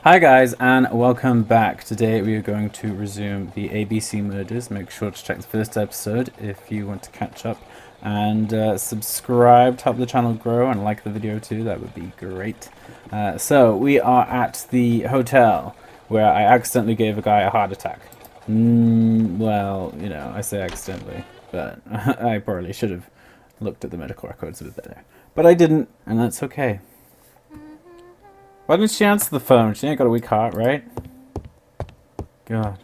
Hi guys, and welcome back. Today we are going to resume the ABC murders. Make sure to check the first episode if you want to catch up, and subscribe to help the channel grow, and like the video too, that would be great. So we are at the hotel where I accidentally gave a guy a heart attack. Well, you know, I say accidentally, but I probably should have looked at the medical records a bit better. But I didn't, and that's okay. Why didn't she answer the phone? She ain't got a weak heart, right? God.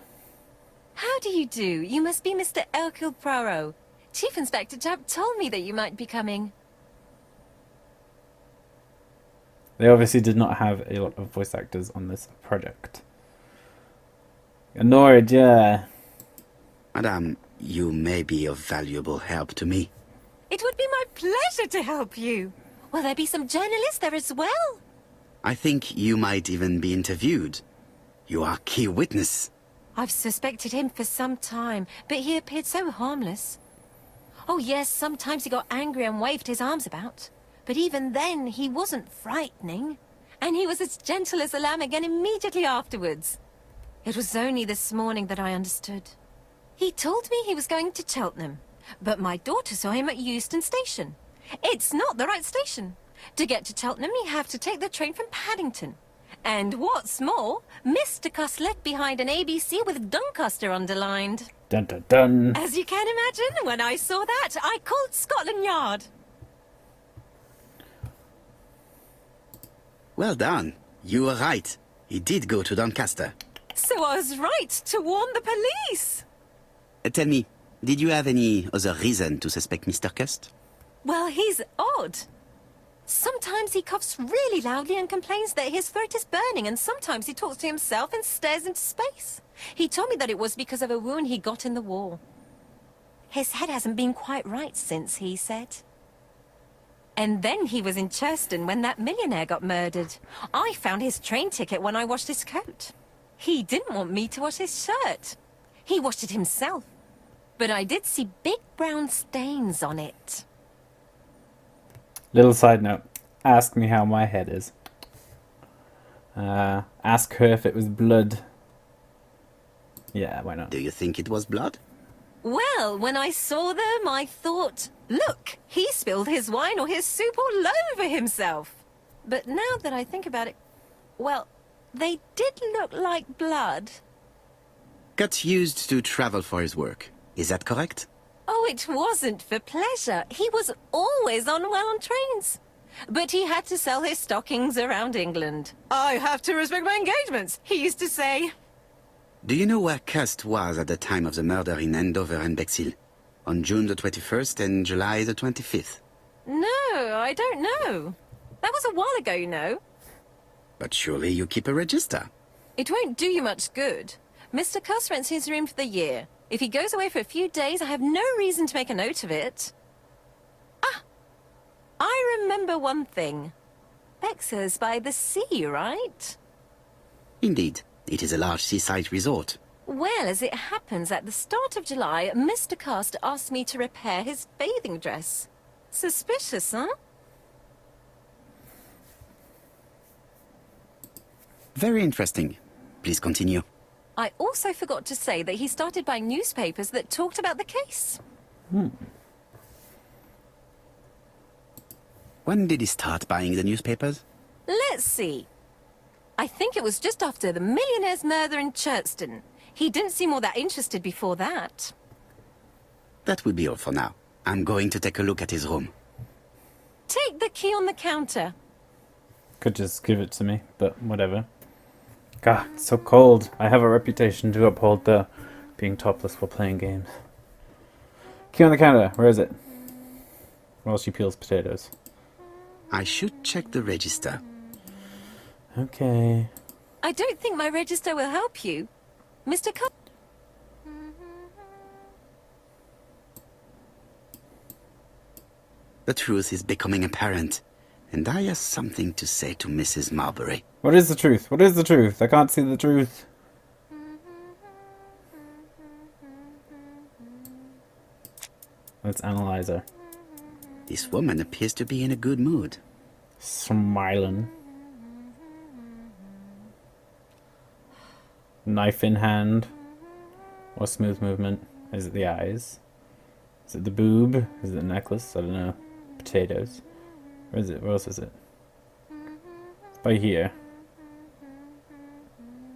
How do you do? You must be Mr. Hercule Poirot. Chief Inspector Jupp told me that you might be coming. They obviously did not have a lot of voice actors on this project. Annoyed, yeah. Madame, you may be of valuable help to me. It would be my pleasure to help you. Will there be some journalists there as well? I think you might even be interviewed. You are key witness. I've suspected him for some time, but he appeared so harmless. Oh yes, sometimes he got angry and waved his arms about. But even then, he wasn't frightening. And he was as gentle as a lamb again immediately afterwards. It was only this morning that I understood. He told me he was going to Cheltenham, but my daughter saw him at Euston Station. It's not the right station. To get to Cheltenham, you have to take the train from Paddington. And what's more, Mr. Cuss left behind an ABC with Doncaster underlined. Dun dun dun. As you can imagine, when I saw that, I called Scotland Yard. Well done. You were right. He did go to Doncaster. So I was right to warn the police. Tell me, did you have any other reason to suspect Mr. Cust? Well, he's odd. Sometimes he coughs really loudly and complains that his throat is burning, and sometimes he talks to himself and stares into space. He told me that it was because of a wound he got in the wall. His head hasn't been quite right since, he said. And then he was in Churston when that millionaire got murdered. I found his train ticket when I washed his coat. He didn't want me to wash his shirt. He washed it himself. But I did see big brown stains on it. Little side note. Ask me how my head is. Ask her if it was blood. Yeah, why not? Do you think it was blood? Well, when I saw them, I thought, look, he spilled his wine or his soup all over himself. But now that I think about it, well, they did look like blood. Cust used to travel for his work. Is that correct? Oh, it wasn't for pleasure. He was always unwell on trains. But he had to sell his stockings around England. I have to respect my engagements, he used to say. Do you know where Cust was at the time of the murder in Andover and Bexhill? On June the 21st and July the 25th? No, I don't know. That was a while ago, you know. But surely you keep a register. It won't do you much good. Mr. Cuss rents his room for the year. If he goes away for a few days, I have no reason to make a note of it. Ah! I remember one thing. Bexhill's by the sea, right? Indeed, it is a large seaside resort. Well, as it happens, at the start of July, Mr. Cust asked me to repair his bathing dress. Suspicious, huh? Very interesting. Please continue. I also forgot to say that he started buying newspapers that talked about the case. When did he start buying the newspapers? Let's see. I think it was just after the millionaire's murder in Churston. He didn't seem all that interested before that. That will be all for now. I'm going to take a look at his room. Take the key on the counter. Could just give it to me, but whatever. God, it's so cold. I have a reputation to uphold the being topless while playing games. Key on the counter. Where is it? While she peels potatoes. I should check the register. Okay. I don't think my register will help you. Mr. Cust... The truth is becoming apparent, and I have something to say to Mrs. Marbury. What is the truth? What is the truth? I can't see the truth. Let's analyze her. This woman appears to be in a good mood. Smiling. Knife in hand. Or smooth movement. Is it the eyes? Is it the boob? Is it the necklace? I don't know. Potatoes. Where is it? Where else is it? It's by here.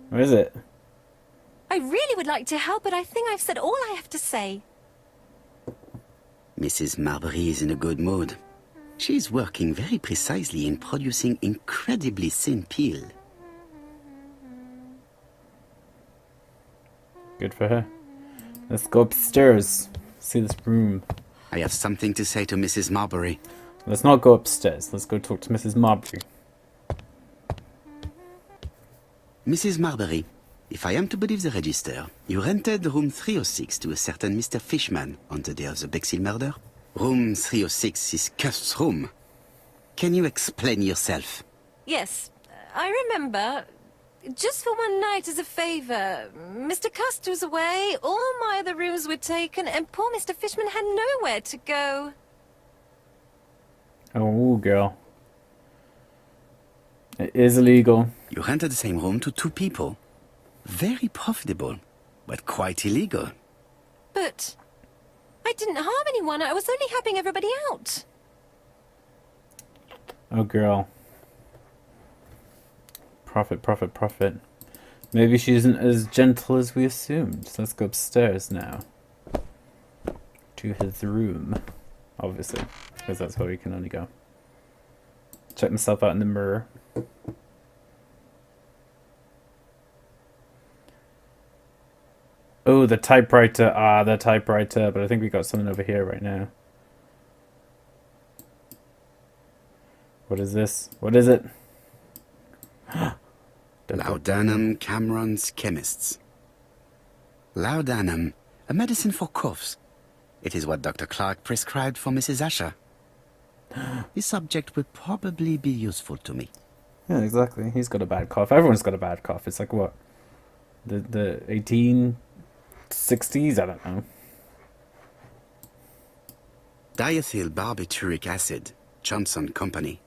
Where is it? I really would like to help, but I think I've said all I have to say. Mrs. Marbury is in a good mood. She's working very precisely in producing incredibly thin peel. Good for her. Let's go upstairs. See this room. I have something to say to Mrs. Marbury. Let's not go upstairs. Let's go talk to Mrs. Marbury. Mrs. Marbury, if I am to believe the register, you rented room 306 to a certain Mr. Fishman on the day of the Bexhill murder? Room 306 is Cust's room. Can you explain yourself? Yes, I remember. Just for one night as a favor. Mr. Cust was away, all my other rooms were taken, and poor Mr. Fishman had nowhere to go. Oh, girl. It is illegal. You rented the same room to two people. Very profitable, but quite illegal. But I didn't harm anyone. I was only helping everybody out. Oh, girl. Profit, profit, profit. Maybe she isn't as gentle as we assumed. So let's go upstairs now. To his room. Obviously. Because that's where we can only go. Check myself out in the mirror. Oh, the typewriter. Ah, the typewriter. But I think we got something over here right now. What is this? What is it? Laudanum Cameron's Chemists. Laudanum, a medicine for coughs. It is what Dr. Clark prescribed for Mrs. Asher. This subject would probably be useful to me. Yeah, exactly. He's got a bad cough. Everyone's got a bad cough. It's like what? The 1860s? I don't know. Diethyl barbituric acid, Johnson Company.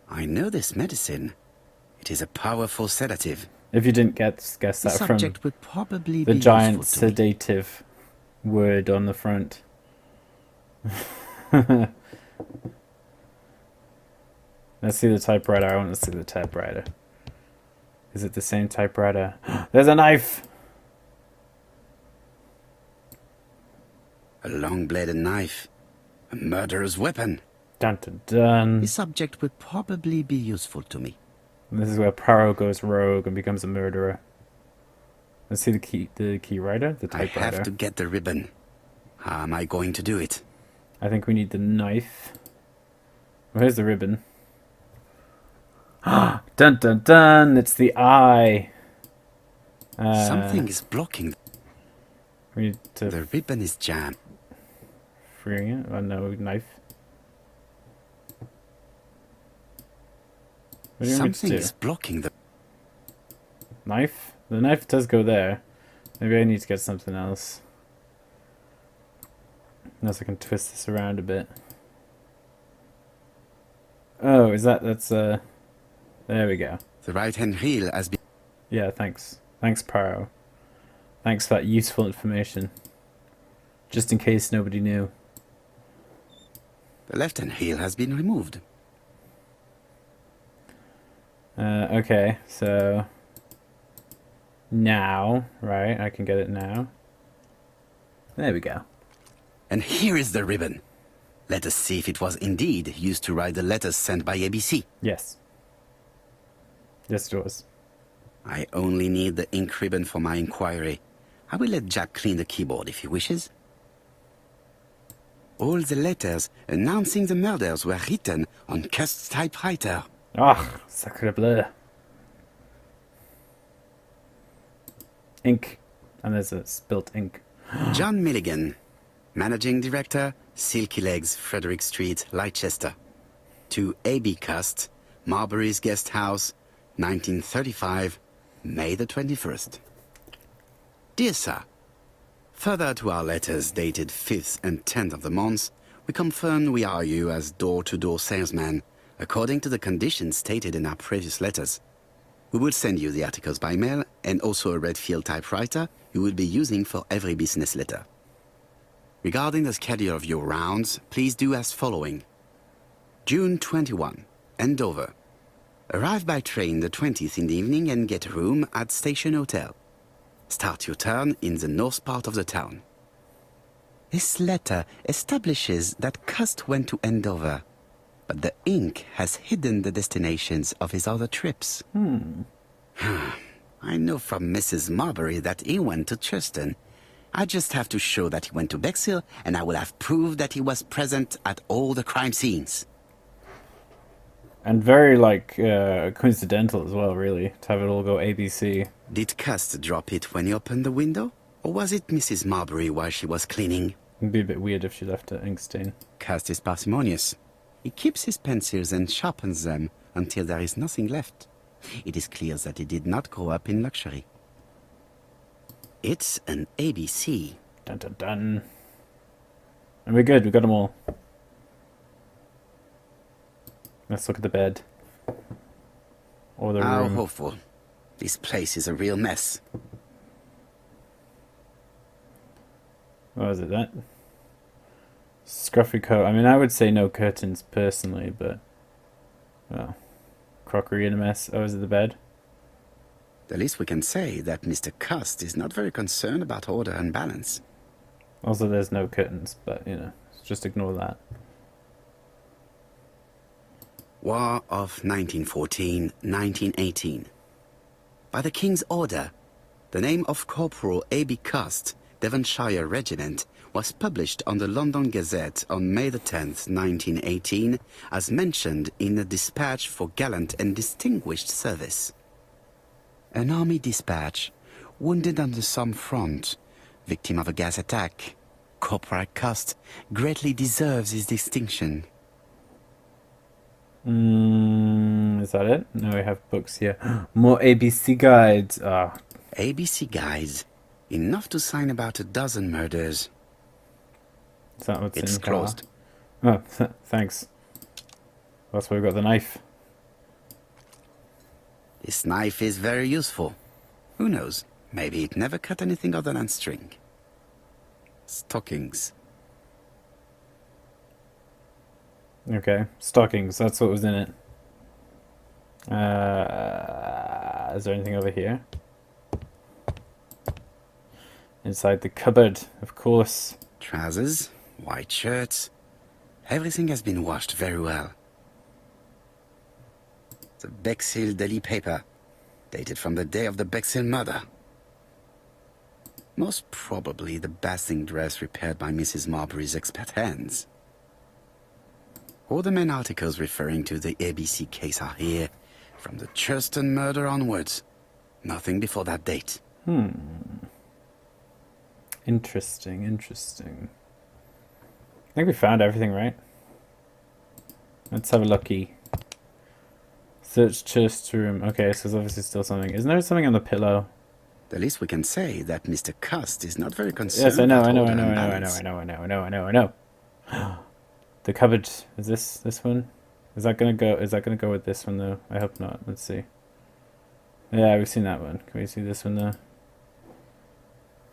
I know this medicine. It is a powerful sedative. If you didn't guess The that from subject would probably the be giant useful to me. sedative word on the front. Let's see the typewriter. I want to see the typewriter. Is it the same typewriter? There's a knife! A long-bladed knife. A murderer's weapon. Dun dun dun. This subject would probably be useful to me. And this is where Poirot goes rogue and becomes a murderer. Let's see the key writer, the I typewriter. have to get the ribbon. How am I going to do it? I think we need the knife. Where's the ribbon? Dun dun dun! It's the eye. Something is blocking. We need to The ribbon is jammed. free it. Oh no, knife. What do you want me to Something do? is blocking the... Knife? The knife does go there. Maybe I need to get something else. Unless I can twist this around a bit. Oh, that's there we go. The right-hand wheel has been... Yeah, thanks. Thanks, Paro. Thanks for that useful information. Just in case nobody knew. The left-hand wheel has been removed. Okay, so... Now, right, I can get it now. There we go. And here is the ribbon. Let us see if it was indeed used to write the letters sent by ABC. Yes. Yes, it was. I only need the ink ribbon for my inquiry. I will let Jack clean the keyboard if he wishes. All the letters announcing the murders were written on Cust's typewriter. Ah, sacre bleu. Ink. And there's a spilt ink. John Milligan, Managing Director, Silky Legs, Frederick Street, Leicester. To A.B. Cust, Marbury's Guest House, 1935, May the 21st. Dear Sir, further to our letters dated 5th and 10th of the month, we confirm we are you as door-to-door salesman, according to the conditions stated in our previous letters. We will send you the articles by mail and also a red field typewriter you will be using for every business letter. Regarding the schedule of your rounds, please do as following. June 21, Andover. Arrive by train the 20th in the evening and get a room at Station Hotel. Start your turn in the north part of the town. This letter establishes that Cust went to Andover, but the ink has hidden the destinations of his other trips. I know from Mrs. Marbury that he went to Churston. I just have to show that he went to Bexhill, and I will have proved that he was present at all the crime scenes. And very, like, coincidental as well, really, to have it all go ABC. Did Cust drop it when he opened the window? Or was it Mrs. Marbury while she was cleaning? It'd be a bit weird if she left an ink stain. Cust is parsimonious. He keeps his pencils and sharpens them until there is nothing left. It is clear that he did not grow up in luxury. It's an ABC. Dun dun dun. And we're good, we got them all. Let's look at the bed. Or the How room. hopeful. This place is a real mess. What was it, that? Scruffy coat. I mean, I would say no curtains personally, but... Well, crockery in a mess. Oh, is it the bed? The least we can say that Mr. Cust is not very concerned about order and balance. Also, there's no curtains, but, you know, just ignore that. War of 1914-1918. By the King's order, the name of Corporal A.B. Cust, Devonshire Regiment, was published on the London Gazette on May the 10th, 1918, as mentioned in a dispatch for gallant and distinguished service. An army dispatch, wounded on the Somme front, victim of a gas attack. Corporal Cust greatly deserves his distinction. Is that it? No, we have books here. More ABC guides. Ah, ABC guides. Enough to sign about a dozen murders. is that what's It's in closed. Oh, thanks. That's why we got the knife. This knife is very useful. Who knows? Maybe it never cut anything other than string. Stockings. Okay, stockings. That's what was in it. Is there anything over here? Inside the cupboard, of course. Trousers, white shirts. Everything has been washed very well. The Bexhill Daily paper, dated from the day of the Bexhill murder. Most probably the bathing dress repaired by Mrs. Marbury's expert hands. All the main articles referring to the ABC case are here, from the Churston murder onwards. Nothing before that date. Interesting, interesting. I think we found everything, right? Let's have a looky. Search chest room. Okay, so there's obviously still something. Isn't there something on the pillow? The least we can say that Mr. Cust is not very concerned. Yes, I know, about I know, order I know, and I know, I know, balance. I know. The cupboard. Is this one? Is that gonna go with this one though? I hope not. Let's see. Yeah, we've seen that one. Can we see this one though?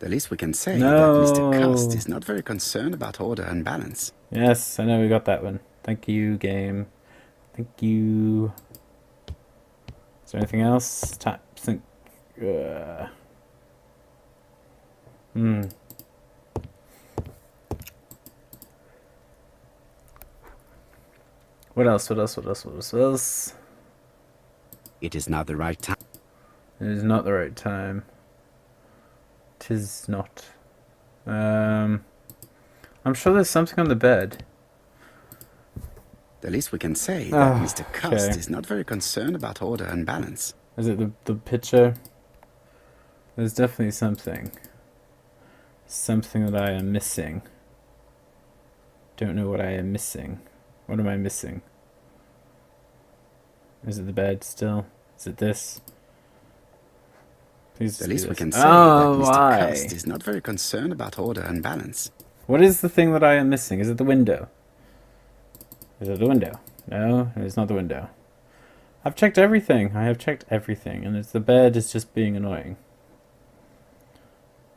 The least we can say No. that Mr. Cust is not very concerned about order and balance. Yes, I know we got that one. Thank you, game. Thank you. Is there anything else? Tap. Think. What else? What else? What else? What else? What else? It is not the right time. It is not the right time. 'Tis not. I'm sure there's something on the bed. The least we can say that Oh, Mr. Cust okay. is not very concerned about order and balance. Is it the picture? There's definitely something. Something that I am missing. Don't know what I am missing. What am I missing? Is it the bed still? Is it this? Please The just be least we this. can say Oh, that Mr. why? Cust is not very concerned about order and balance. What is the thing that I am missing? Is it the window? Is it the window? No, it's not the window. I've checked everything. I have checked everything, and it's the bed is just being annoying.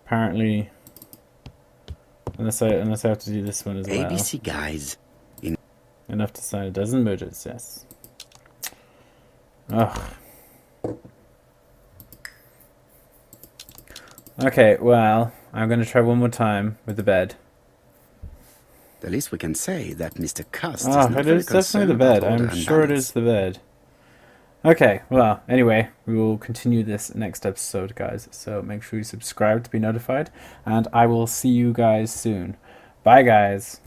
Apparently, unless I have to do this one as well. ABC guys. Enough to sign a dozen murders. Yes. Ugh. Okay, well, I'm going to try one more time with the bed. The least we can say that Mr. Cust is Ah, not it very is definitely the concerned about bed. order I'm and sure it balance. is the bed. Okay, well, anyway, we will continue this next episode, guys. So make sure you subscribe to be notified, and I will see you guys soon. Bye, guys.